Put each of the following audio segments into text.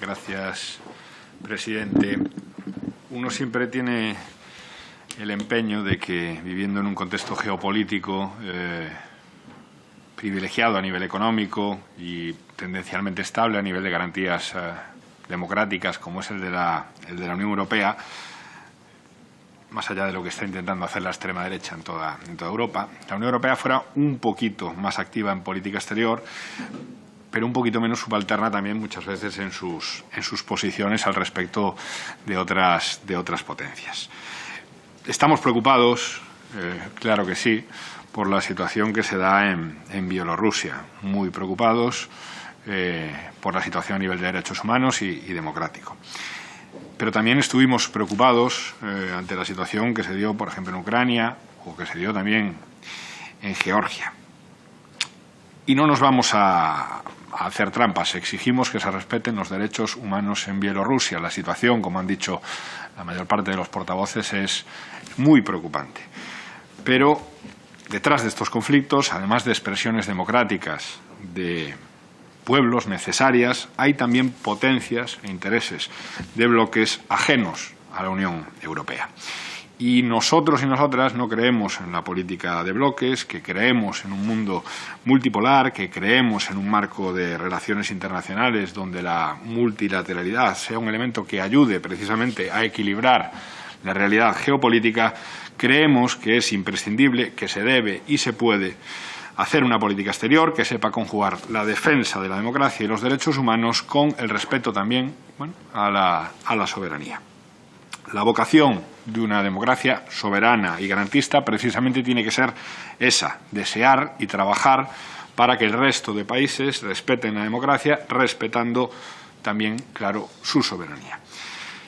Gracias, presidente. Uno siempre tiene el empeño de que, viviendo en un contexto geopolítico privilegiado a nivel económico y tendencialmente estable a nivel de garantías democráticas, como es el de la Unión Europea, más allá de lo que está intentando hacer la extrema derecha en toda Europa, la Unión Europea fuera un poquito más activa en política exterior, pero un poquito menos subalterna también muchas veces en sus posiciones al respecto de otras potencias. Estamos preocupados, claro que sí, por la situación que se da en Bielorrusia, muy preocupados por la situación a nivel de derechos humanos y democrático. Pero también estuvimos preocupados ante la situación que se dio, por ejemplo, en Ucrania o que se dio también en Georgia. Y no nos vamos a hacer trampas. Exigimos que se respeten los derechos humanos en Bielorrusia. La situación, como han dicho la mayor parte de los portavoces, es muy preocupante. Pero detrás de estos conflictos, además de expresiones democráticas de pueblos necesarias, hay también potencias e intereses de bloques ajenos a la Unión Europea. Y nosotros y nosotras no creemos en la política de bloques, que creemos en un mundo multipolar, que creemos en un marco de relaciones internacionales donde la multilateralidad sea un elemento que ayude precisamente a equilibrar la realidad geopolítica. Creemos que es imprescindible, que se debe y se puede hacer una política exterior que sepa conjugar la defensa de la democracia y los derechos humanos con el respeto también a la soberanía. La vocación de una democracia soberana y garantista precisamente tiene que ser esa, desear y trabajar para que el resto de países respeten la democracia, respetando también, claro, su soberanía.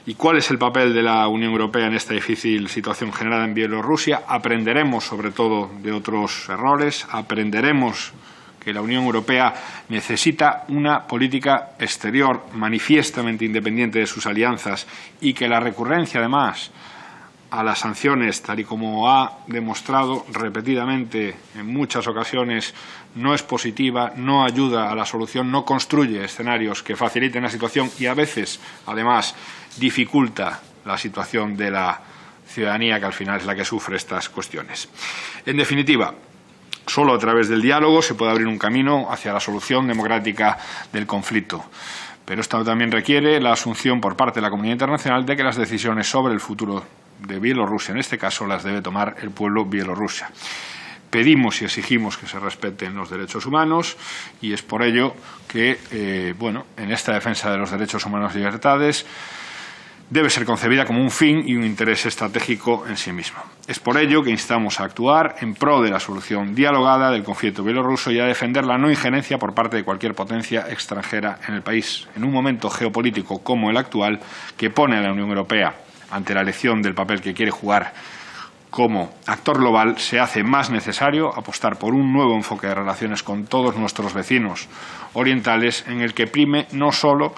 ¿Y cuál es el papel de la Unión Europea en esta difícil situación generada en Bielorrusia? Aprenderemos sobre todo de otros errores, aprenderemos que la Unión Europea necesita una política exterior manifiestamente independiente de sus alianzas y que la recurrencia, además, a las sanciones, tal y como ha demostrado repetidamente en muchas ocasiones, no es positiva, no ayuda a la solución, no construye escenarios que faciliten la situación y a veces, además, dificulta la situación de la ciudadanía, que al final es la que sufre estas cuestiones. En definitiva, solo a través del diálogo se puede abrir un camino hacia la solución democrática del conflicto. Pero esto también requiere la asunción por parte de la comunidad internacional de que las decisiones sobre el futuro de Bielorrusia, en este caso, las debe tomar el pueblo bielorruso. Pedimos y exigimos que se respeten los derechos humanos y es por ello que, en esta defensa de los derechos humanos y libertades debe ser concebida como un fin y un interés estratégico en sí mismo. Es por ello que instamos a actuar en pro de la solución dialogada del conflicto bielorruso y a defender la no injerencia por parte de cualquier potencia extranjera en el país, en un momento geopolítico como el actual, que pone a la Unión Europea ante la elección del papel que quiere jugar como actor global. Se hace más necesario apostar por un nuevo enfoque de relaciones con todos nuestros vecinos orientales, en el que prime no solo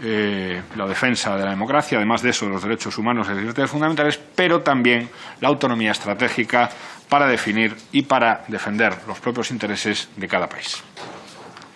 la defensa de la democracia, además de eso, de los derechos humanos y las libertades fundamentales, pero también la autonomía estratégica para definir y para defender los propios intereses de cada país.